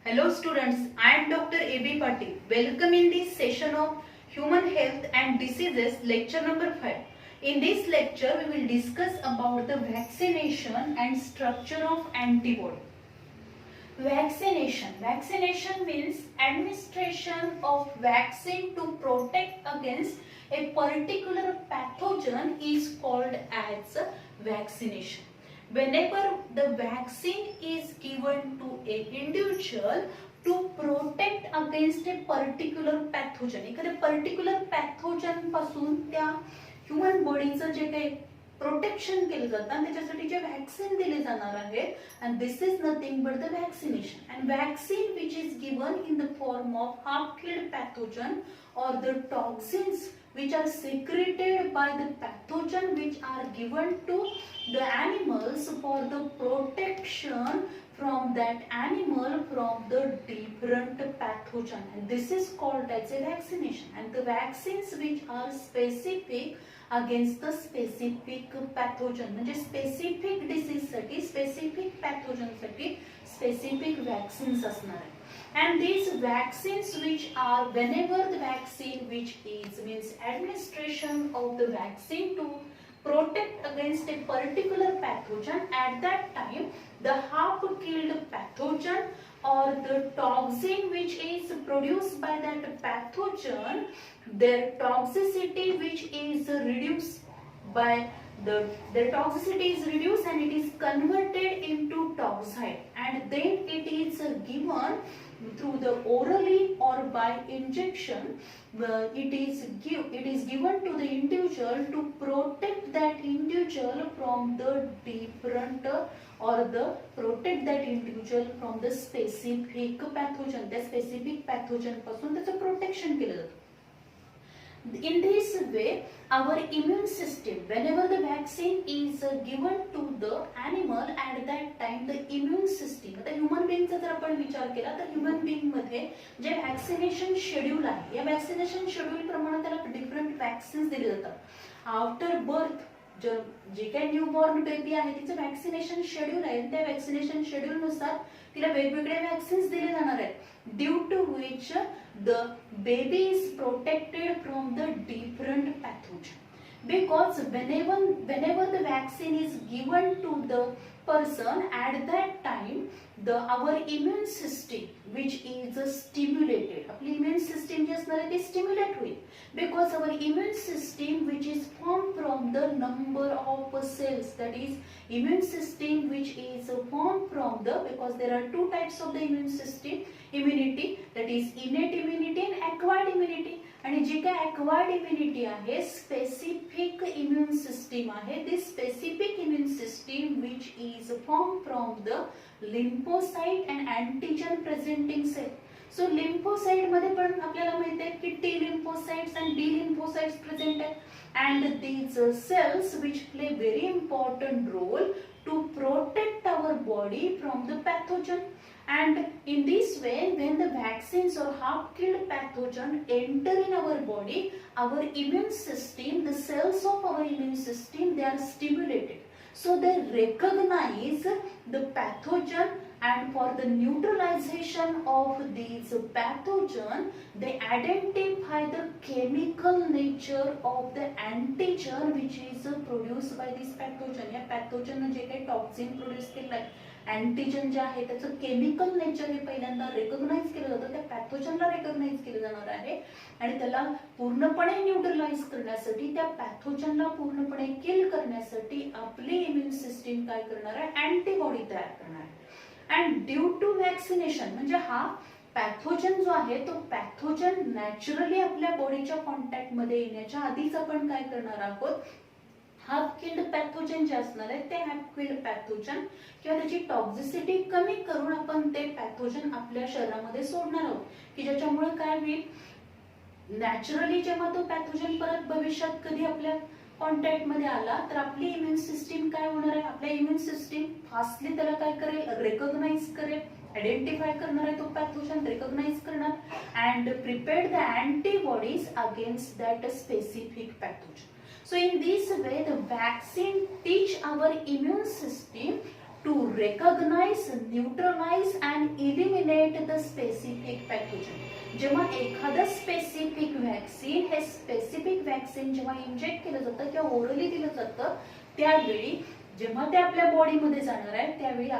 Hello students, I am Dr. A.B. Patil. Welcome in this session of Human Health and Diseases lecture number 5. In this lecture we will discuss about the vaccination and structure of antibody. Vaccination means administration of vaccine to protect against a particular pathogen is called as vaccination. Whenever the vaccine is given to an individual to protect against a particular pathogen, एखाद्या particular pathogen पासून त्या human बॉडीचं जे काही protection केलं जातं आणि त्याच्यासाठी जे व्हॅक्सिन दिले जाणार आहे, and this is nothing but the vaccination. And vaccine which is given in the form of half-killed pathogen or the toxins which are secreted by the pathogen which are given to the animals for the protection from that animal from the different pathogen, and this is called as a vaccination. And the vaccines which are specific against the specific pathogen, म्हणजे specific disease साठी specific pathogen साठी specific vaccines असणार आहे. And these vaccines which are, whenever the vaccine which is means administration of the vaccine to protect against a particular pathogen, at that time the half-killed pathogen or the toxin which is produced by that pathogen, their toxicity which is reduced by their toxicity is reduced and it is converted into toxide, and then it is given through the orally or by injection. It is given to the individual to protect that individual from the different or the protect that individual from the specific pathogen. त्या specific pathogen पासून त्याचं protection केलं जातं. In this way, our immune system, whenever the vaccine is given to the animal, at that time the immune system, आता human being चा जर आपण विचार केला तर ह्यूमन बीइंग मध्ये जे वॅक्सिनेशन शेड्यूल आहे, या वॅक्सिनेशन शेड्यूल प्रमाणे त्याला डिफरंट वॅक्सिन्स दिले जातात. आफ्टर बर्थ जे काही न्यूबॉर्न बेबी आहे तिचं वॅक्सिनेशन शेड्यूल आहे, त्या वॅक्सिनेशन शेड्यूल नुसार तिला वेगवेगळे वॅक्सिन्स दिले जाणार आहेत, due to which the baby is protected from the different pathogen. Because whenever the vaccine is given to the person, at that time our immune system which is stimulated, आपली immune system जी असणार आहे ती stimulate होईल, because our immune system which is formed from the number of cells, that is immune system which is formed from the, because there are two types of the immune system, immunity, that is innate immunity and acquired immunity. आणि जी काय acquired immunity आहे, specific immune system आहे, this specific immune system which is formed from the lymphocyte and antigen presenting cell. So lymphocyte मध्ये पण आपल्याला माहिती आहे की T lymphocytes and B lymphocytes present आहेत, and these cells which play very important role to protect our body from the pathogen. And in this way, when the vaccines or half-killed pathogen enter in our body, our immune system, the cells of our immune system, they are stimulated. So they recognize the pathogen, and for the neutralization of these pathogen, they identify the chemical nature of the antigen which is produced by this pathogen. या pathogen जे काही toxin produce केलं आहे, antigen जे आहे त्याचं chemical nature हे पहिल्यांदा रेकॉग्नाइज केलं जातं, त्या पॅथोजनला रेकॉग्नाइज केलं जाणार आहे, आणि त्याला पूर्णपणे न्यूट्रलाइज करण्यासाठी, त्या पॅथोजनला पूर्णपणे किल करण्यासाठी आपली इम्युन सिस्टीम काय करणार आहे, अँटीबॉडी तयार करणार आहे. अँड ड्यू टू वॅक्सिनेशन, म्हणजे हा पॅथोजन जो आहे तो पॅथोजन नॅचरली आपल्या बॉडीच्या कॉन्टॅक्ट मध्ये येण्याच्या आधीच आपण काय करणार आहोत, हाफ-किल्ड पॅथोजन जे असणार आहे ते हाफ-किल्ड पॅथोजन किंवा त्याची टॉक्सिसिटी कमी करून आपण ते पॅथोजन आपल्या शरीरामध्ये सोडणार आहोत, की ज्याच्यामुळे काय होईल, नॅचरली जेव्हा तो पॅथोजन परत भविष्यात कधी आपल्या कॉन्टॅक्ट मध्ये आला तर आपली इम्युन सिस्टीम काय होणार आहे, आपल्या इम्युन सिस्टीम फास्टली त्याला काय करेल, रेकॉग्नाइज करेल, आयडेंटिफाय करणार आहे तो पॅथोजन, रेकॉग्नाइज करणार and prepare the antibodies against that specific pathogen. So in this way the vaccine teach our immune system to recognize, neutralize and eliminate the specific pathogen. जेव्हा एखादं स्पेसिफिक व्हॅक्सिन, हे specific vaccine जेव्हा inject केलं जातं किंवा orally दिलं जातं, त्यावेळी जेव्हा ते आपल्या बॉडीमध्ये जाणार आहे त्यावेळी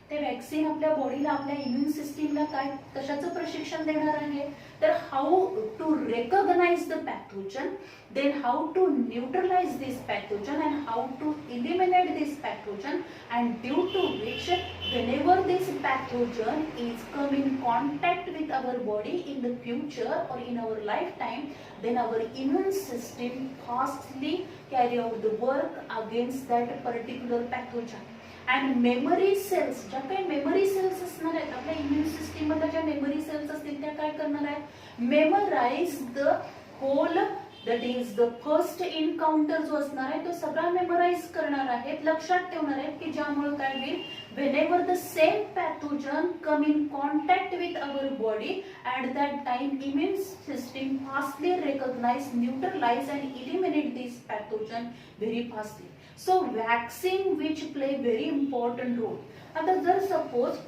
ते व्हॅक्सिन आपल्या बॉडीला, आपल्या इम्युन सिस्टीमला काय कशाचं प्रशिक्षण देणार आहे, तर how to recognize the pathogen, then how to neutralize this pathogen and how to eliminate this pathogen, and due to which whenever this pathogen is come in contact with our body in the future or in our lifetime, then our immune system fastly carry out the work against that particular pathogen. And memory cells, ज्या काही memory cells असणार आहेत आपल्या immune system मध्ये, ज्या memory cells असतील त्या काय करणार आहेत, memorize the whole, that is the first encounter जो असणार आहे तो सगळा मेमराइज करणार आहेत, लक्षात ठेवणार आहेत, की ज्यामुळे काय होईल, whenever the same pathogen come in contact with our body, at that time immune system fastly recognize, neutralize and eliminate this pathogen very fastly. So vaccine which play very important role. आता जर suppose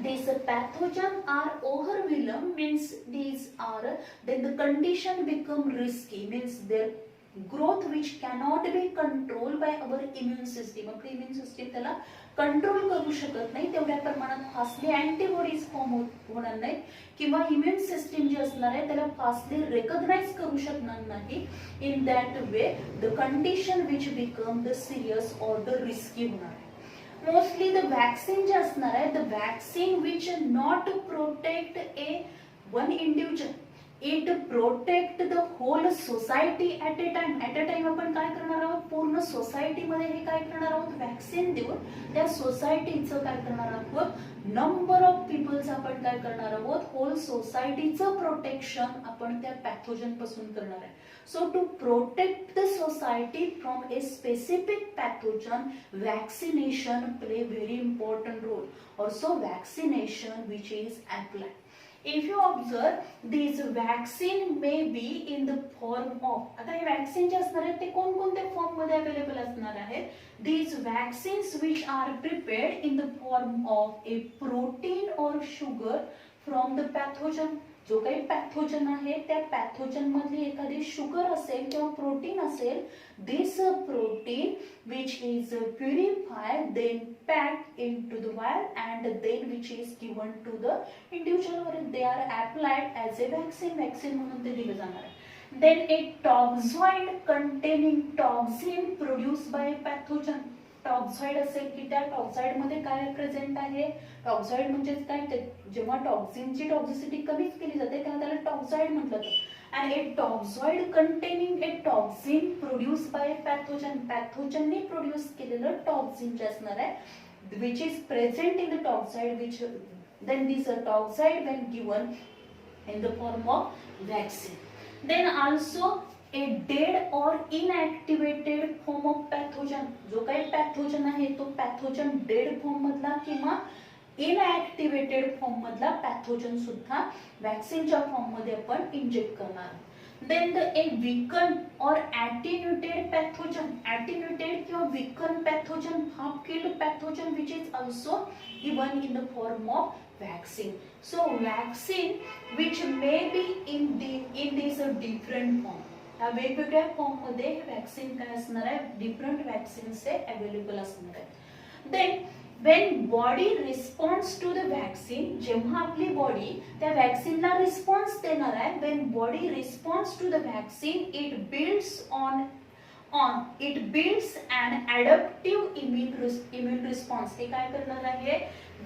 these pathogen are overwhelm, means these are, then the condition become risky, means their growth which cannot be controlled by our immune system. आपली immune system त्याला control करू शकत नाही, तेवढ्या प्रमाणात fastly antibodies form होणार नाही किंवा इम्युन सिस्टीम जे असणार आहे त्याला फास्टली रेकॉग्नाइज करू शकणार नाही. In that way the condition which become the serious or the risky होणार आहे. मोस्टली द वॅक्सिन जे असणार आहे, the vaccine which not protect a one individual, it protect the whole society at a time. At a time आपण काय करणार आहोत, पूर्ण सोसायटीमध्ये हे काय करणार आहोत, वॅक्सिन देऊन त्या सोसायटीचं काय करणार आहोत, नंबर ऑफ पीपल्स आपण काय करणार आहोत, होल सोसायटीचं प्रोटेक्शन आपण त्या पॅथोजन पासून करणार आहे. So to protect the society from a specific pathogen, vaccination play very important role. Also vaccination which is applied. If you observe, these vaccine may be in the form of, आता हे vaccine जे असणार आहेत ते कोणकोणत्या form मध्ये available असणार आहेत, these vaccines which are prepared in the form of a protein or sugar from the pathogen. जो काही पॅथोजन आहे त्या पॅथोजन मधली एखादी शुगर असेल किंवा प्रोटीन असेल, this protein which is purified, then packed into the vial and then which is given to the individual or they are applied as a vaccine. vaccine म्हणून ते दिले जाणार आहे. Then a toxoid containing toxin produced by pathogen. Toxoid असेल की त्या toxoid मध्ये काय प्रेझेंट आहे, टॉक्साइड म्हणजे काय, जेव्हा टॉक्सिनची टॉक्सिसिटी कमीच केली जाते तेव्हा त्याला टॉक्साइड म्हटलं जातं. And a toxoid containing a toxin produce by pathogen, पॅथोजनने प्रोड्यूस केलेलं टॉक्सिन जे असणार आहे which is present in the toxoid, which then this toxoid when given in the form of vaccine. Then also a dead or inactivated form of pathogen. जो काही pathogen आहे तो pathogen dead form मधला किंवा inactivated form मधला pathogen सुद्धा वॅक्सिनच्या form मध्ये आपण इंजेक्ट करणार. देन द ए वीकन और एटेन्युएटेड पॅथोजन. एटेन्युएटेड किंवा weaken pathogen, half killed pathogen which is also given in the form of vaccine. So vaccine which may be in these different form. ह्या वेगवेगळ्या form मध्ये vaccine काय असणार आहे, different vaccines हे available असणार आहे. Then when body responds to the vaccine, जेव्हा आपली बॉडी त्या वॅक्सिनला रिस्पॉन्स देणार आहे, when body responds to the vaccine, it builds an adaptive immune response. हे काय करणार आहे,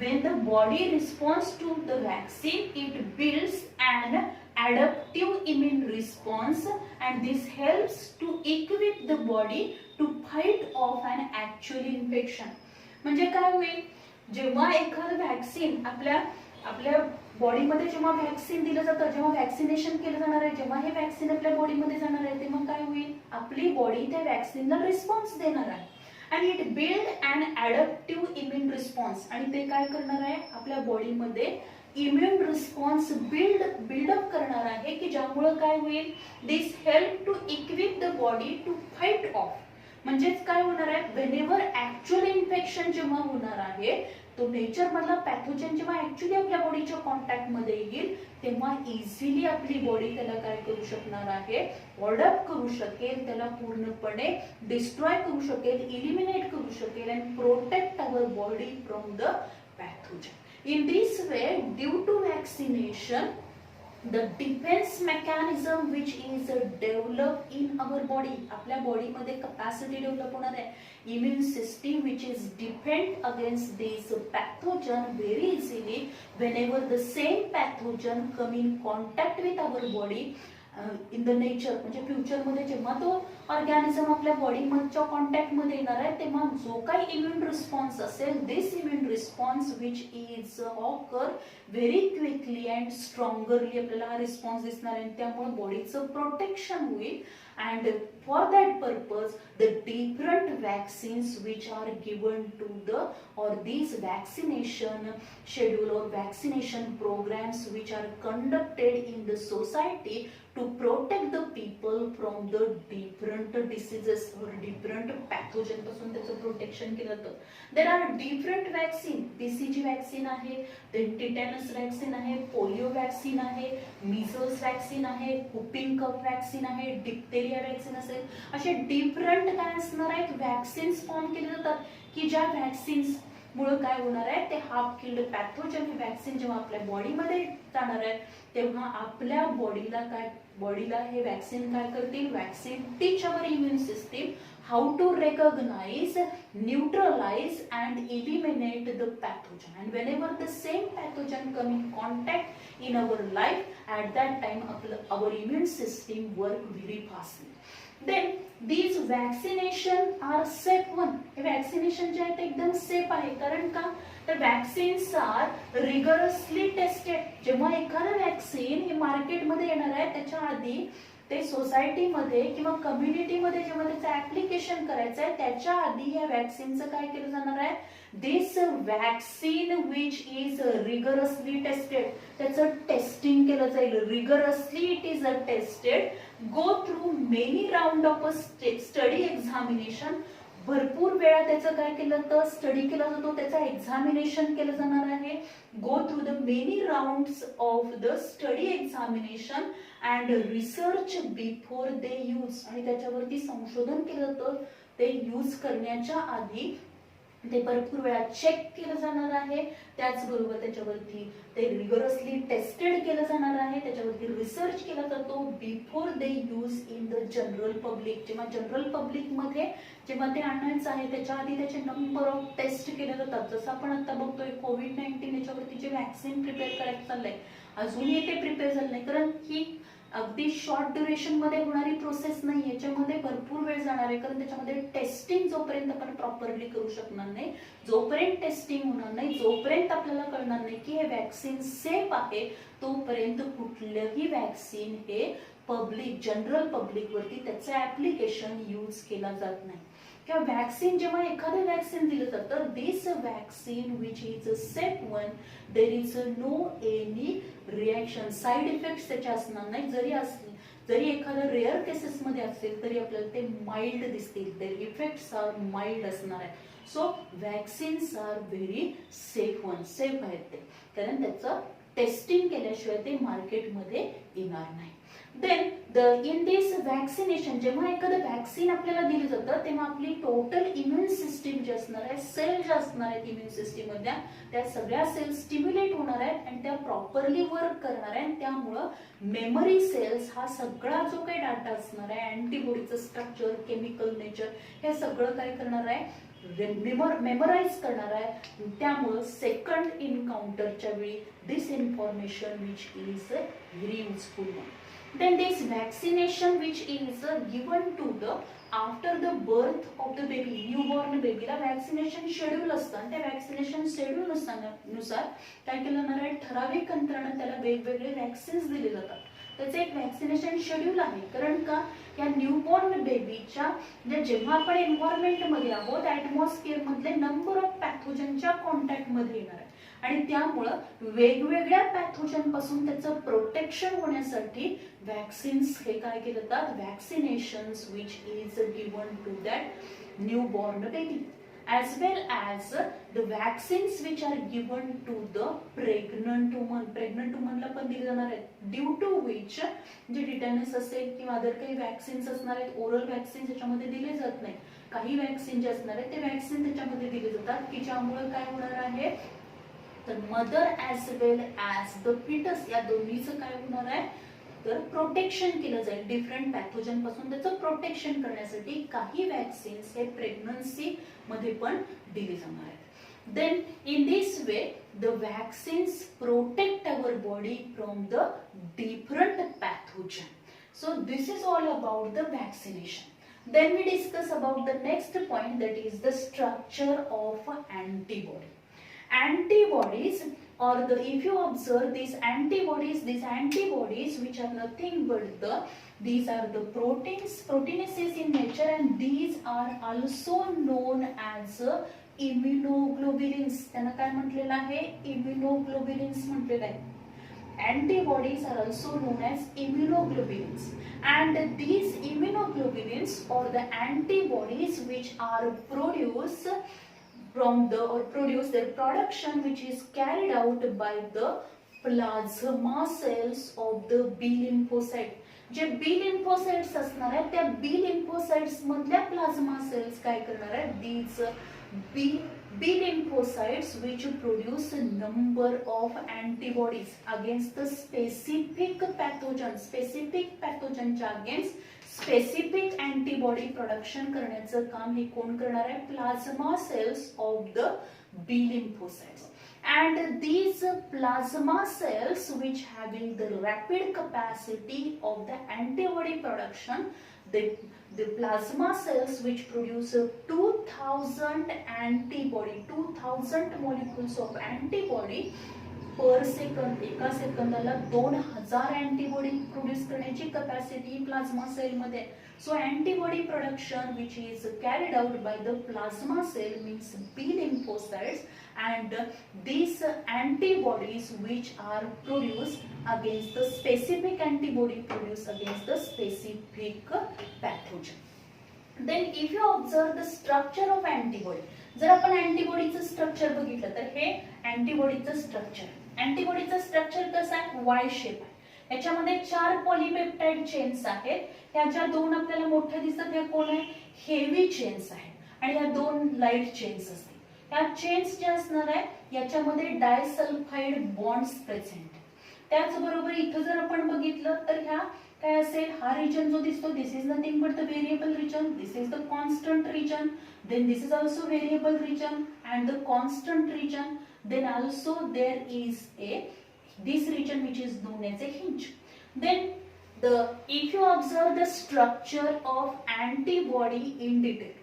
when the body responds to the vaccine, it builds an adaptive immune response and this helps to equip the body to fight off an actual infection. म्हणजे काय होईल, जेव्हा एखादं vaccine आपल्या बॉडीमध्ये जेव्हा वॅक्सिन दिलं जातं, जेव्हा वॅक्सिनेशन केलं जाणार आहे, जेव्हा हे वॅक्सिन आपल्या बॉडीमध्ये जाणार आहे तेव्हा काय होईल, आपली बॉडी त्या वॅक्सिनला रिस्पॉन्स देणार आहे. and it build an adaptive immune response. आणि ते काय करणार आहे, आपल्या बॉडीमध्ये इम्युन रिस्पॉन्स बिल्डअप करणार आहे की ज्यामुळे काय होईल, this help to equip the body to fight off. म्हणजेच काय होणार आहे, व्हेनेवर ऍक्च्युअल इन्फेक्शन जेव्हा होणार आहे, तो नेचर मधला पॅथोजन जेव्हा ऍक्च्युअली आपल्या बॉडीच्या कॉन्टॅक्ट मध्ये येईल, तेव्हा इझिली आपली बॉडी त्याला काय करू शकणार आहे, अडॉप्ट करू शकेल, त्याला पूर्णपणे डिस्ट्रॉय करू शकेल, इलिमिनेट करू शकेल and protect our body from the pathogen. In this way, due to vaccination, the defense mechanism which is developed in our body, आपल्या बॉडी मध्ये कॅपॅसिटी डेव्हलप होणार आहे, immune system which is defend against this pathogen very easily whenever the same pathogen come in contact with our body in the nature. म्हणजे future मध्ये जेव्हा तो organism आपल्या body मधच्या contact मध्ये येणार आहे, तेव्हा जो काही इम्युन रिस्पॉन्स असेल, this immune response which is occur very quickly and strongerly आपल्याला हा रिस्पॉन्स दिसणार आहे, त्यामुळे बॉडीचं प्रोटेक्शन होईल. And for that purpose, the different vaccines which are given to the or these vaccination schedule or vaccination programs which are conducted in the society to protect the people from the different diseases or different pathogen पासून त्याचं protection केलं जातं. There are different vaccine, BCG vaccine आहे, then tetanus vaccine आहे, polio vaccine आहे, measles vaccine आहे, whooping cough vaccine आहे, diphtheria vaccine असेल, असे डिफरंट काय असणार आहेत वॅक्सिन्स फॉर्म केले जातात, की ज्या वॅक्सिन्स मुळे काय होणार आहे, ते हाफ किल्ड पॅथोजन हे वॅक्सिन जेव्हा आपल्या बॉडीमध्ये जाणार आहे, तेव्हा आपल्या बॉडीला हे वॅक्सिन काय करतील, vaccine teach our immune system how to recognize, neutralize and eliminate the pathogen, and whenever the same pathogen come in contact in our life, at that time our immune system work very fastly. Then these vaccination are safe one. हे vaccination जे आहे ते एकदम safe आहे, कारण का तर vaccines R rigorously tested. जेव्हा एखादं वॅक्सिन हे मार्केटमध्ये येणार आहे, त्याच्या आधी ते सोसायटीमध्ये किंवा कम्युनिटीमध्ये जेव्हा त्याचं ऍप्लिकेशन करायचं आहे, त्याच्या आधी या वॅक्सिनचं काय केलं जाणार आहे, this vaccine which is rigorously tested, त्याचं टेस्टिंग केलं जाईल. Rigorously it is tested, go through many round of study examination. भरपूर वेळा त्याचं काय केलं तर स्टडी केला जातो, त्याचं एक्झामिनेशन केलं जाणार आहे. Go through the many rounds of the study examination and research before they use, आणि त्याच्यावरती संशोधन केलं जातं. ते यूज करण्याच्या आधी ते भरपूर वेळा चेक केलं जाणार आहे, त्याचबरोबर त्याच्यावरती ते रिगरसली टेस्टेड केलं जाणार आहे, त्याच्यावरती रिसर्च केला जातो before they use in the general public. जेव्हा जनरल पब्लिक मध्ये जेव्हा ते आणायचं आहे, त्याच्या आधी त्याचे नंबर ऑफ टेस्ट केले जातात. जसं आपण आता बघतोय कोविड-19 याच्यावरती जे वॅक्सिन प्रिपेअर करायचं चाललंय, अजूनही ते प्रिपेअर झालं नाही, कारण ही अगदी शॉर्ट ड्युरेशन मध्ये होणारी प्रोसेस नाही, याच्यामध्ये भरपूर वेळ जाणार आहे, कारण त्याच्यामध्ये टेस्टिंग जोपर्यंत आपण प्रॉपरली करू शकणार नाही, जोपर्यंत टेस्टिंग होणार नाही, जोपर्यंत आपल्याला कळणार नाही की हे वॅक्सिन सेफ आहे, तोपर्यंत कुठलंही वॅक्सिन हे पब्लिक जनरल पब्लिक वरती त्याचं ऍप्लिकेशन यूज केला जात नाही. किंवा वॅक्सिन जेव्हा एखादं वॅक्सिन दिलं जातं, this vaccine which is a safe one, there is no any reaction, side effect त्याचे असणार नाही. जरी एखादं रेअर केसेस मध्ये असेल तरी आपल्याला ते माइल्ड दिसतील, देर इफेक्ट्स आर माइल्ड असणार आहे. So vaccines are very safe one, safe आहेत ते, कारण त्याचं टेस्टिंग केल्याशिवाय ते मार्केटमध्ये येणार नाही. देन इन दिस वॅक्सिनेशन, जेव्हा एखादं वॅक्सिन आपल्याला दिलं जातं, तेव्हा आपली टोटल इम्युन सिस्टीम जी असणार आहे, सेल ज्या असणार आहेत इम्युन सिस्टीम मधल्या, त्या सगळ्या सेल स्टिम्युलेट होणार आहेत आणि त्या प्रॉपरली वर्क करणार आहे. त्यामुळं मेमरी सेल्स हा सगळा जो काही डाटा असणार आहे, अँटीबॉडीचं स्ट्रक्चर, केमिकल नेचर, हे सगळं काय करणार आहे, मेमोराइज करणार आहे. त्यामुळं सेकंड इनकाउंटरच्या वेळी this information which is very useful. Then this vaccination which is given to the after the birth of the baby, newborn baby ला vaccination schedule असतं. त्या vaccination schedule नुसार काय केलं जाणार आहे, ठराविक अंतराने त्याला वेगवेगळे वॅक्सिन्स दिले जातात. त्याचं एक वॅक्सिनेशन शेड्यूल आहे, कारण का या न्यूबॉर्न बेबीच्या जेव्हा आपण एन्व्हायरमेंट मध्ये आहोत, ऍटमॉस्फिअर मधले नंबर ऑफ पॅथोजनच्या कॉन्टॅक्ट मध्ये येणार आहे, आणि त्यामुळं वेगवेगळ्या पॅथोजन पासून त्याचं प्रोटेक्शन होण्यासाठी वॅक्सिन्स हे काय केले जातात, vaccinations which is given to that new born baby as well as the vaccines which are given to the pregnant woman ला पण दिले जाणार आहेत, ड्यू टू विच जे टिटॅनस असेल किंवा अदर काही वॅक्सिन्स असणार आहेत, ओरल वॅक्सिन याच्यामध्ये दिले जात नाही, काही वॅक्सिन जे असणार आहेत ते वॅक्सिन त्याच्यामध्ये दिले जातात की ज्यामुळे काय होणार आहे, तर mother as well as the foetus या दोन्हीचं काय होणार आहे, तर प्रोटेक्शन केलं जाईल डिफरंट पॅथोजन पासून त्याचं प्रोटेक्शन करण्यासाठी काही वॅक्सिन्स हे प्रेग्नन्सी मध्ये पण दिले जाणार आहेत. Then in this way the vaccines protect our body from the different pathogen. So this is all about the vaccination. Then we discuss about the next point, that is the structure of antibody. Antibodies, or the, if you observe these antibodies which are nothing but these are the proteinaceous in nature, and these are also known as immunoglobulins. त्यांना काय म्हटलेलं आहे, immunoglobulins म्हटलेलं आहे. Antibodies are also known as immunoglobulins, and these immunoglobulins or the antibodies which are produced from their production which is carried out by the plasma cells of the B lymphocyte. जे B lymphocytes असणार आहेत त्या B lymphocytes मधल्या plasma cells काय करणार आहेत, these B lymphocytes which produce a number of antibodies against the specific pathogen च्या against specific antibody production करण्याचं काम हे कोण करणार आहे, plasma cells of the B lymphocytes. And these plasma cells which having the rapid capacity of the antibody production, the plasma cells which produce 2000 molecules of antibody per second, एका सेकंदाला 2000 antibody produce करण्याची capacity plasma sale मध्ये. So antibody production which is carried out by the plasma cell means B lymphocytes, and these antibodies which are produced against the specific antibody produced against the specific pathogen. Then if you observe the structure of antibody, जर आपण अँटीबॉडीचं structure बघितलं तर हे अँटीबॉडीचं structure कसं आहे, Y shape आहे. याच्यामध्ये 4 पॉलीपेप्टाइड चेन्स आहेत. ह्या ज्या 2 आपल्याला मोठ्या दिसतात ह्या कोण आहे, हेवी चेन्स आहेत, आणि ह्या 2 लाईट चेन्स असतील. ह्या चेन्स ज्या असणार आहेत याच्यामध्ये डायसल्फाइड बॉन्ड्स प्रेझेंट. त्याचबरोबर इथं जर आपण बघितलं तर ह्या काय असेल, हा रिजन जो दिसतो this is nothing but the variable region, this is the constant region, then this is also variable region and the constant region. Then also there is this region which is known as a hinge. Then if you observe the structure of antibody in detail,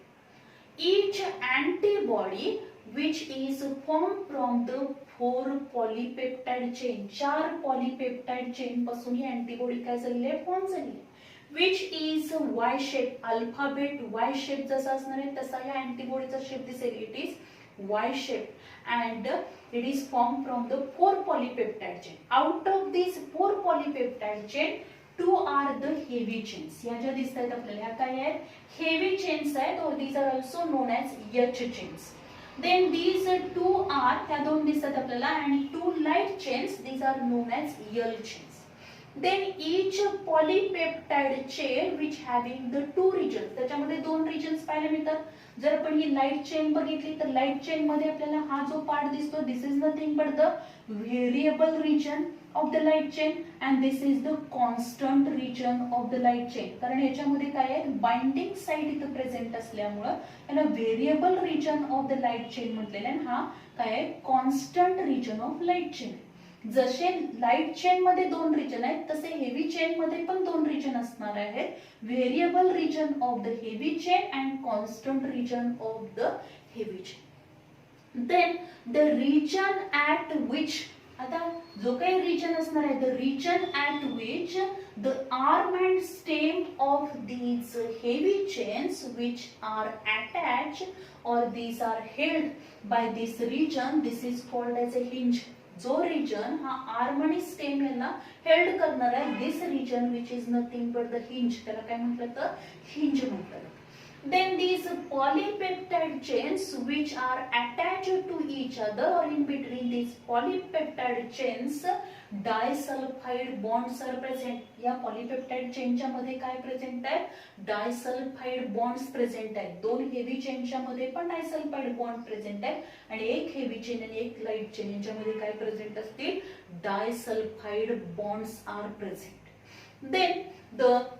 each antibody which is formed from the 4 polypeptide chain, 4 polypeptide chain पासून ही antibody काय झालेली आहे, form झाली आहे, which is Y shape, alphabet Y shape जसा असणार आहे तसा या अँटीबॉडीचा शेप दिसेल, it is Y shape, and it is formed from the 4 polypeptide chain. Out of these 4 polypeptide chain, 2 are the heavy chains. या ज्या दिसतात आपल्याला ह्या काय आहेत, heavy chains आहेत, or these are also known as H chains. Then these 2 are, ह्या 2 दिसतात आपल्याला, and 2 light chains, these are known as L chains. Then each polypeptide chain which having the 2 regions, त्याच्यामध्ये 2 regions पाहायला मिळतात. जर आपण ही light chain बघितली तर लाईट चेन मध्ये आपल्याला हा जो पार्ट दिसतो this is nothing but the variable region of the light chain, and this is the constant region of the light chain. कारण याच्यामध्ये काय आहे, बाइंडिंग साइट इथं प्रेझेंट असल्यामुळं याला variable region of the light chain म्हटलेलं आहे. हा काय आहे, constant region of light chain. जसे लाईट चेन मध्ये 2 रिजन आहेत तसे हेवी चेन मध्ये पण 2 रिजन असणार आहेत, variable region of the heavy chain and constant region of the heavy chain. Then the region at which आता जो काही रिजन असणार आहे, the region at which the arm and stem of these heavy chains which are attached or these are held by this region, this is called as a hinge. जो region हा arm आणि stem यांना held करणार आहे, this region which is nothing but the hinge, त्याला काय म्हटलं तर हिंज म्हटलं. Then these polypeptide chains which are attached to each other or in between these polypeptide chains disulfide bonds are present. या polypeptide चेनच्या मध्ये काय प्रेझेंट आहे, disulphide bonds present आहेत. दोन हेवी चेनच्या मध्ये पण डायसल्फाइड बॉन्ड प्रेझेंट आहे आणि एक हेवी चेन आणि एक लाईट चेन यांच्यामध्ये काय प्रेझेंट असतील, disulphide bonds are present. Then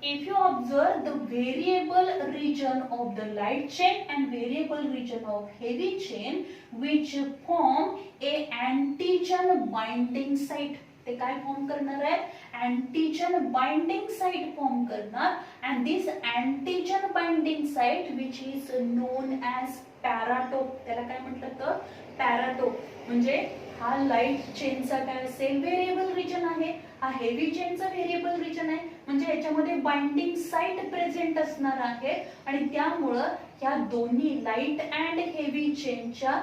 if you observe the variable region of the light chain and variable region of heavy chain which form a antigen binding site, ते काय form करणार आहे, antigen binding site form करणार. and this antigen binding site which is known as पॅराटोप, त्याला काय म्हटलं तर पॅराटोप. म्हणजे हा लाईट चेनचा काय असेल, व्हेरिएबल रिजन आहे, हा हेवी चेनचा व्हेरिएबल रिजन आहे, म्हणजे याच्यामध्ये बाइंडिंग साइट प्रेझेंट असणार आहे आणि त्यामुळं या दोन्ही लाईट अँड हेवी चेनच्या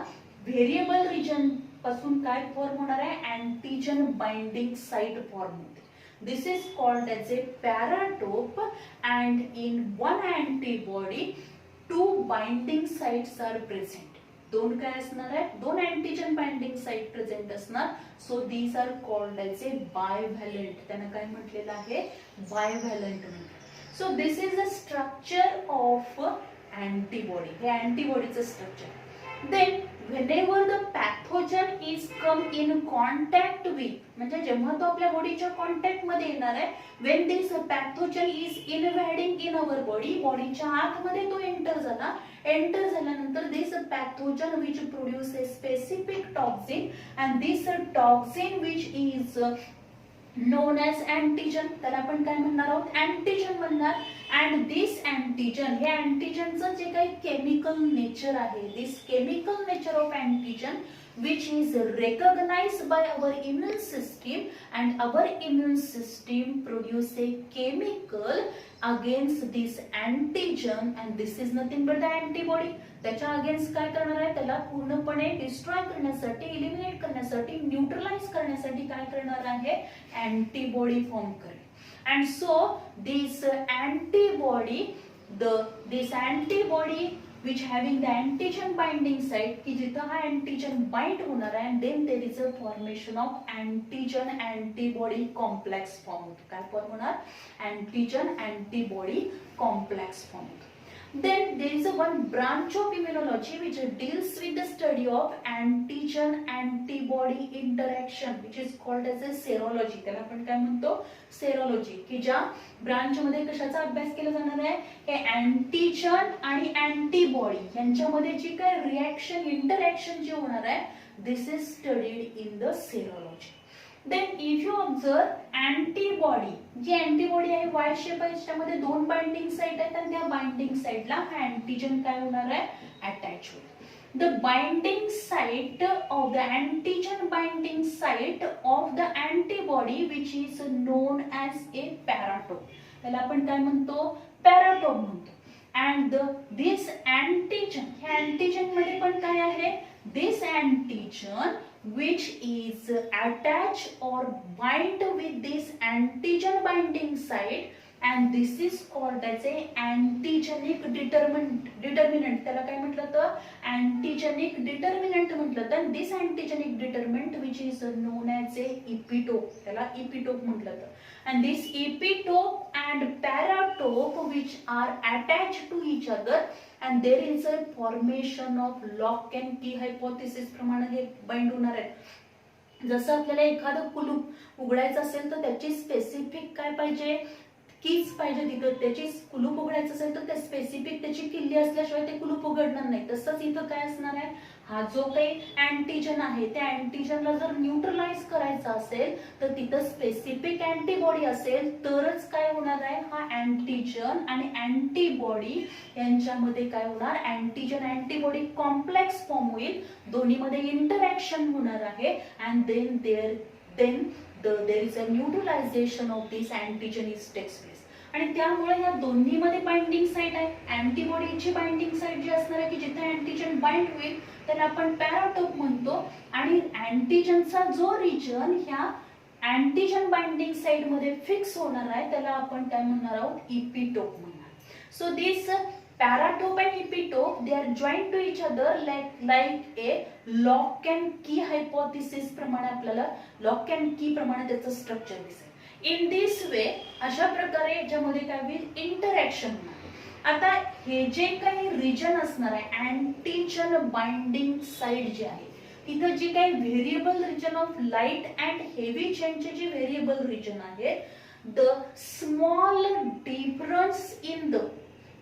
व्हेरिएबल रिजन पासून काय फॉर्म होणार आहे, अँटीजन बाइंडिंग साइट फॉर्म होते. This is called as a paratope and in one antibody two binding sites are present. दोन काय असणार आहे, दोन अँटीजन बाइंडिंग साइट प्रेझेंट असणार. So these are called as a bivalent, त्यांना काय म्हटलेलं आहे, bivalent. So this is the structure of antibody, हे अँटीबॉडीचं structure. Then whenever the pathogen is come in contact with, म्हणजे जेव्हा तो आपल्या बॉडीच्या कॉन्टॅक्ट मध्ये येणार आहे, when this pathogen is invading in our body, बॉडीच्या आतमध्ये तो एंटर झाल्यानंतर this pathogen which produce a specific toxin and this toxin which is known as antigen, त्याला आपण काय म्हणणार आहोत, अँटीजन म्हणणार. अँड दिस अँटीजन, हे अँटीजनचं जे काही केमिकल नेचर आहे, this chemical nature of antigen which is recognized by our immune system and our immune system produce a chemical against this antigen and this is nothing but the antibody. त्याच्या against काय करणार आहे, त्याला पूर्णपणे destroy करण्यासाठी, eliminate करण्यासाठी, neutralise करण्यासाठी काय करणार आहे, अँटीबॉडी फॉर्म करेल. and so this antibody which having the antigen binding site की जिथं हा antigen bind होणार आहे and then there is a formation of antigen antibody complex form होतो. काय फॉर्म होणार, antigen antibody complex form होतो. Then there is a one branch of immunology which deals with the study of antigen antibody interaction which is called as a serology. त्याला आपण काय म्हणतो, serology, की ज्या ब्रांच मध्ये कशाचा अभ्यास केला जाणार आहे, हे अँटीजन आणि अँटीबॉडी यांच्यामध्ये जी काय रिएक्शन इंटरॅक्शन जे होणार आहे, this is studied in the serology. Then if you observe antibody, जी अँटीबॉडी आहे वाय शेप आहे, त्यामध्ये दोन बाइंडिंग साइट आहेत आणि त्या बाइंडिंग साइटला हा अँटीजन काय होणार आहे, अटॅच होईल. The binding site of the antigen binding site of the antibody which is known as a paratope, त्याला आपण काय म्हणतो, पॅराटोप म्हणतो. and this antigen, ह्या अँटीजन मध्ये पण काय आहे, this antigen which is attached or bind with this antigen binding site and this is called as a antigenic determinant. त्याला काय म्हटलं तर antigenic determinant म्हटलं तर this antigenic determinant which is known as a epitope, त्याला epitope म्हटलं तर. and this epitope and paratope which are attached to each other and there is a formation of lock and key hypothesis प्रमाणे हे bind होणार आहे. जसं आपल्याला एखादं कुलूप उघडायचं असेल तर त्याची स्पेसिफिक काय पाहिजे, कीज पाहिजे. तिथं त्याची कुलूप उघडायचं असेल तर त्या स्पेसिफिक त्याची किल्ली असल्याशिवाय ते कुलूप उघडणार नाही. तसंच इथं काय असणार आहे, हा जो काही अँटीजन आहे त्या अँटीजनला जर न्यूट्रलाइज करायचा असेल तर तिथं स्पेसिफिक अँटीबॉडी असेल तरच काय होणार आहे, हा अँटीजन आणि अँटीबॉडी यांच्यामध्ये काय होणार, अँटीजन अँटीबॉडी कॉम्प्लेक्स फॉर्म होईल, दोन्हीमध्ये इंटरॅक्शन होणार आहे and then there is a neutralization of this antigen is takes place. आणि त्यामुळे या दोन्हीमध्ये बाइंडिंग साइट आहे, अँटीबॉडीची बाइंडिंग साइट जी असणार आहे की जिथे अँटीजन बाइंड होईल त्याला आपण पॅराटोप म्हणतो आणि अँटीजनचा जो रिजन ह्या अँटीजन बाइंडिंग साइट मध्ये फिक्स होणार आहे त्याला आपण काय म्हणणार आहोत, इपिटोप म्हणणार. So this paratope and epitope they are joined to each other like a lock and key hypothesis प्रमाणे आपल्याला lock and key प्रमाणे त्याचं स्ट्रक्चर दिसेल. इन दिस वे अशा प्रकारे याच्यामध्ये काय होईल, इंटरॅक्शन होणार. आता हे जे काही रिजन असणार आहे अँटीजन बाइंडिंग साइट जे आहे तिथं जी काही variable region of light and heavy चेनचे जे व्हेरिएबल रिजन आहे, the small difference in the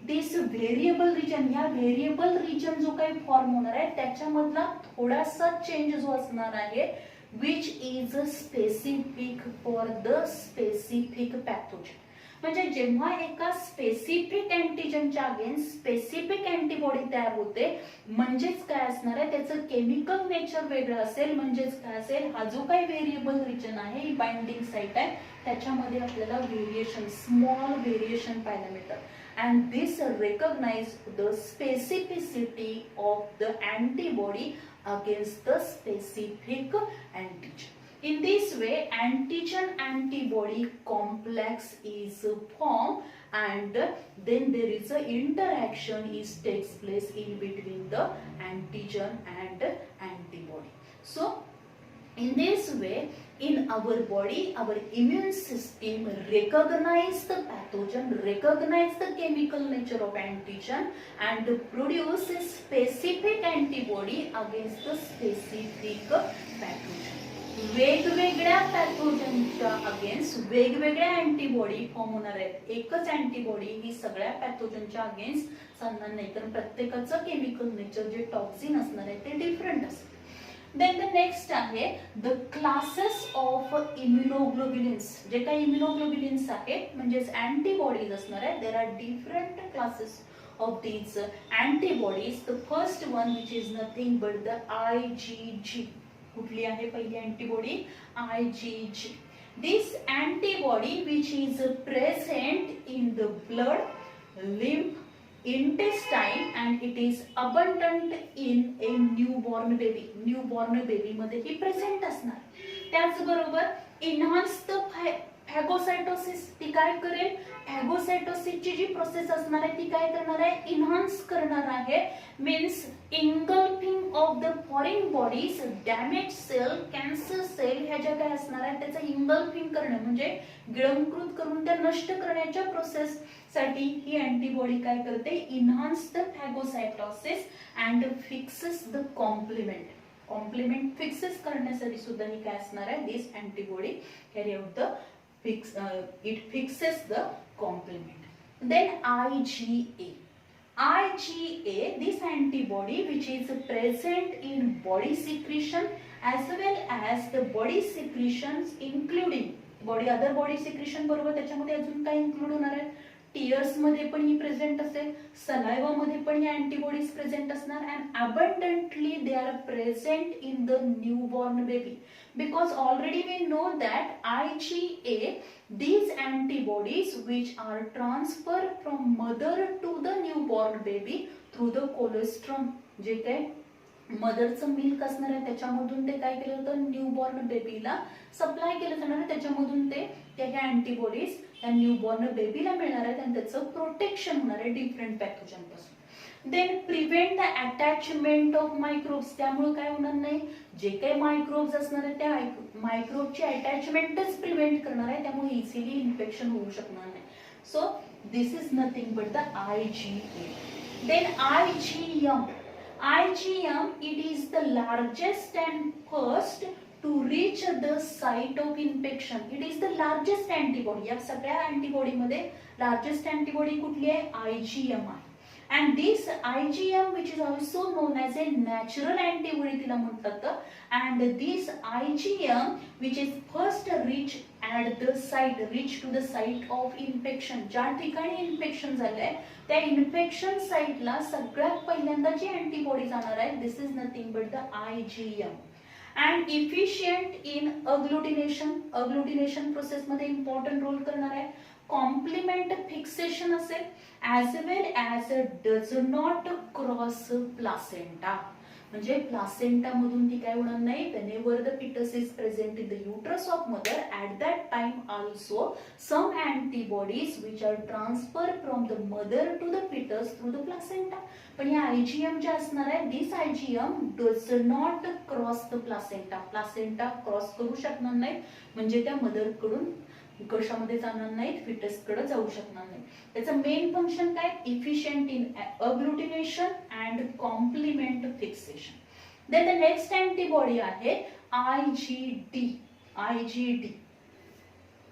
this variable region, या व्हेरिएबल रिजन जो काही फॉर्म होणार आहे त्याच्यामधला थोडासा चेंज जो असणार आहे which is specific for the specific pathogen. म्हणजे जेव्हा एका स्पेसिफिक अँटीजनच्या अगेन्स्ट स्पेसिफिक अँटीबॉडी तयार होते म्हणजेच काय असणार आहे, त्याचं केमिकल नेचर वेगळं असेल, म्हणजेच काय असेल, हा जो काही व्हेरिएबल रिजन आहे ही बाइंडिंग साइट आहे त्याच्यामध्ये आपल्याला व्हेरिएशन, स्मॉल व्हेरिएशन पाहायला मिळतात. And this recognize the specificity of the antibody against the specific antigen. In this way, antigen-antibody complex is formed and then there is a interaction takes place in between the antigen and antibody. So, in this way, in our body, our immune system recognize the pathogen, recognize the chemical nature of antigen and produce a specific antibody against the specific pathogen. वेगवेगळ्या पॅथोजनच्या against वेगवेगळ्या antibody form होणार आहेत. एकच antibody ही सगळ्या पॅथोजनच्या against चालणार नाही, कारण प्रत्येकाचं केमिकल नेचर जे टॉक्सिन असणार आहे ते डिफरंट असते. Then the next आहे the classes of immunoglobulins. जे काही इम्युनोग्लोब्युलिन्स आहेत म्हणजेच अँटीबॉडीज असणार आहेत. There are different classes of these antibodies. The first one which is nothing but the IgG. कुठली आहे पहिली antibody, IgG. This antibody which is present in the blood, lymph, intestine and it is abundant in a newborn baby. Newborn baby मध्ये ही present असणार. त्याचबरोबर इन्हान्स्ड फॅगोसाइटोसिस, ती काय करेल, फॅगोसाइटोसिसची जी process असणार आहे ती काय करणार आहे, इन्हान्स करणार आहे. Means engulfing of the foreign bodies, damage cell, cancer cell ह्या ज्या काय असणार आहे त्याचं इंगल्फिंग करणं म्हणजे गिळंकृत करून त्या नष्ट करण्याच्या प्रोसेस साठी ही अँटीबॉडी काय करते, enhance the phagocytosis and fixes the complement. Complement fixes करण्यासाठी सुद्धा ही काय असणार आहे, this antibody carry out the it fixes the complement. Then IgA. IgA, this antibody which is present in body secretion as well as the body secretions including body other body secretion बरोबर त्याच्यामध्ये अजून काय include होणार आहे, tears मध्ये पण ही present असेल, saliva मध्ये पण ही अँटीबॉडीज प्रेझेंट असणार and abundantly they are present in the newborn baby. Because already we know that IgA, these antibodies which are transferred from mother to the newborn baby through the colostrum, जे काही मदरचं milk असणार आहे त्याच्यामधून ते काय केलं होतं, न्यूबॉर्न बेबीला सप्लाय केलं जाणार आहे, त्याच्यामधून ते ह्या अँटीबॉडीज त्या न्यूबॉर्न बेबीला मिळणार आहेत आणि त्याचं प्रोटेक्शन होणार आहे डिफरंट पॅथोजन पासून. Then prevent the attachment of microbes, त्यामुळे काय होणार नाही, जे काही मायक्रोब्स असणार आहे त्या मायक्रोबची अटॅचमेंटच प्रिव्हेंट करणार आहे, त्यामुळे इझिली इन्फेक्शन होऊ शकणार नाही. So this is nothing but the IgA. Then IgM. IgM, it is the largest and first to reach the site of infection. It is the largest antibody. या सगळ्या अँटीबॉडी मध्ये largest antibody कुठली आहे, IgM आहे. and this IgM, which is also known as a natural antibody तिला म्हणतात, and this IgM which is first reach to the site of infection, ज्या ठिकाणी इन्फेक्शन झालंय त्या इन्फेक्शन साइटला सगळ्यात पहिल्यांदा जी अँटीबॉडी जाणार आहे, this is nothing but the IgM. and efficient in agglutination process मध्ये इम्पॉर्टंट रोल करणार आहे. कॉम्प्लिमेंट फिक्सेशन असेल as well as does not cross placenta, म्हणजे प्लासेंटा मधून ती काय होणार नाही. whenever the fetus is present in the uterus of mother, at that time also some antibodies which are transferred from the mother to the fetus through the placenta. पण या IgM जे असणार आहे, this IgM does not cross the placenta, placenta cross करू शकणार नाही, म्हणजे त्या मदर कडून कशामध्ये जाणार नाही, फिटस कडे जाऊ शकणार नाही. त्याचं मेन फंक्शन काय, efficient in agglutination and complement fixation. Then the next antibody आहे IgD.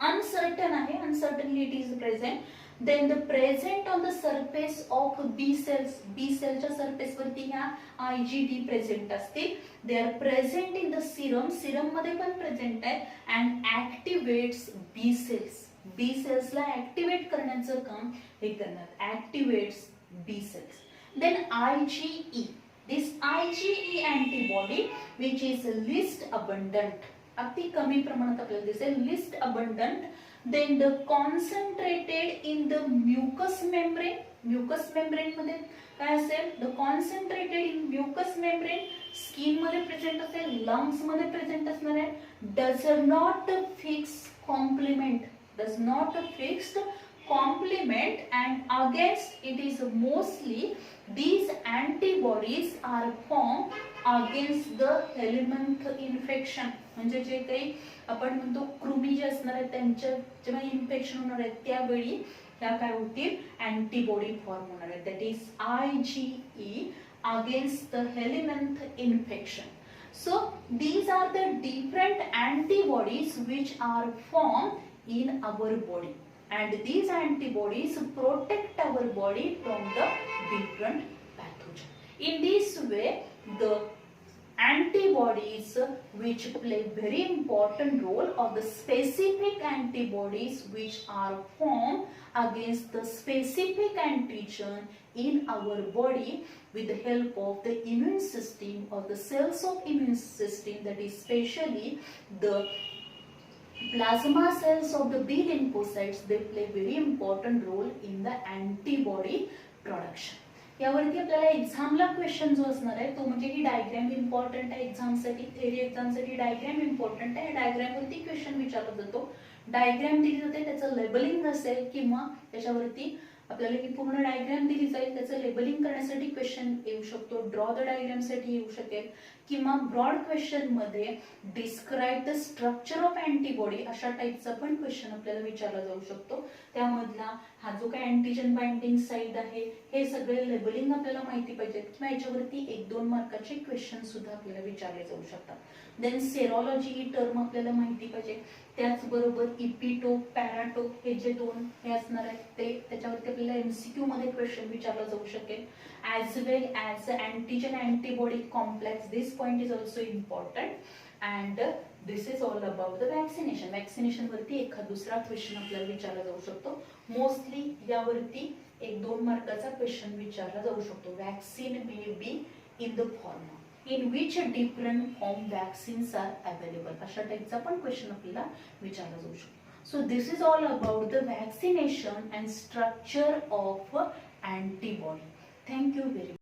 अनसर्टन आहे, uncertainly it is present. then the present on the surface of B cells, B cellच्या सरफेस वरती ह्या IgD प्रेझेंट असतील. they are present in the serum मध्ये पण present आहे and activates B cells. B cells ला activate करण्याचं काम हे करणार, activates B cells. then IgE, this IgE antibody which is least abundant, अति कमी प्रमाणात आपल्याला दिसेल, least abundant. then the concentrated in the mucous membrane, mucous membrane मध्ये काय असेल, the concentrated in mucous membrane, skin मध्ये प्रेझेंट असेल, लंग्स मध्ये प्रेझेंट असणार आहे. does not fix complement, does not fixed complement, and against it is mostly these antibodies are formed against the helminth infection, म्हणजे जे काही आपण म्हणतो कृमी जे असणार आहे त्यांच्या जेव्हा इन्फेक्शन होणार आहे त्यावेळी त्या काय होतील, अँटीबॉडी फॉर्म होणार आहे. That is IgE against the helminth infection. So these are the different antibodies which are formed in our body, and these antibodies protect our body from the different pathogen. In this way, the antibodies which play very important role, or the specific antibodies which are formed against the specific antigen in our body with the help of the immune system or the cells of immune system, that is especially the plasma cells of the B lymphocytes, they play very important role in the antibody production. यावरती आपल्याला एक्झामला question जो असणार आहे तो म्हणजे ही diagram important आहे एक्झामसाठी, theory एक्झामसाठी डायग्राम इम्पॉर्टंट आहे. डायग्राम वरती क्वेश्चन विचारला जातो, डायग्राम दिली जाते, त्याचं लेबलिंग असेल किंवा त्याच्यावरती आपल्याला ही पूर्ण डायग्राम दिली जाईल, त्याचं लेबलिंग करण्यासाठी क्वेश्चन येऊ शकतो, ड्रॉ द डायग्राम साठी येऊ शकेल, किंवा ब्रॉड क्वेश्चन मध्ये describe the structure of antibody अशा टाइपचा पण क्वेश्चन आपल्याला विचारला जाऊ शकतो. त्यामधला हा जो काही अँटीजन बाइंडिंग साइट आहे हे सगळे लेबलिंग आपल्याला माहिती पाहिजे, किंवा याच्यावरती 1-2 मार्काचे क्वेश्चन सुद्धा आपल्याला विचारले जाऊ शकतात. देन सेरोलॉजी ही टर्म आपल्याला माहिती पाहिजे, त्याचबरोबर इपिटो पॅराटो हे जे 2 हे असणार आहेत ते त्याच्यावरती आपल्याला MCQ मध्ये क्वेश्चन विचारला जाऊ शकेल. as well as antigen antibody complex, this point is also important, and this is all about the vaccination. vaccination वरती एखाद दुसरा क्वेश्चन आपल्याला विचारला जाऊ शकतो. मोस्टली यावरती 1-2 मार्काचा क्वेश्चन विचारला जाऊ शकतो. Vaccine may be in the form in which different form vaccines are available, अशा टाइपचा पण क्वेश्चन आपल्याला विचारला जाऊ शकतो. So this is all about the vaccination and structure of antibody. Thank you very much.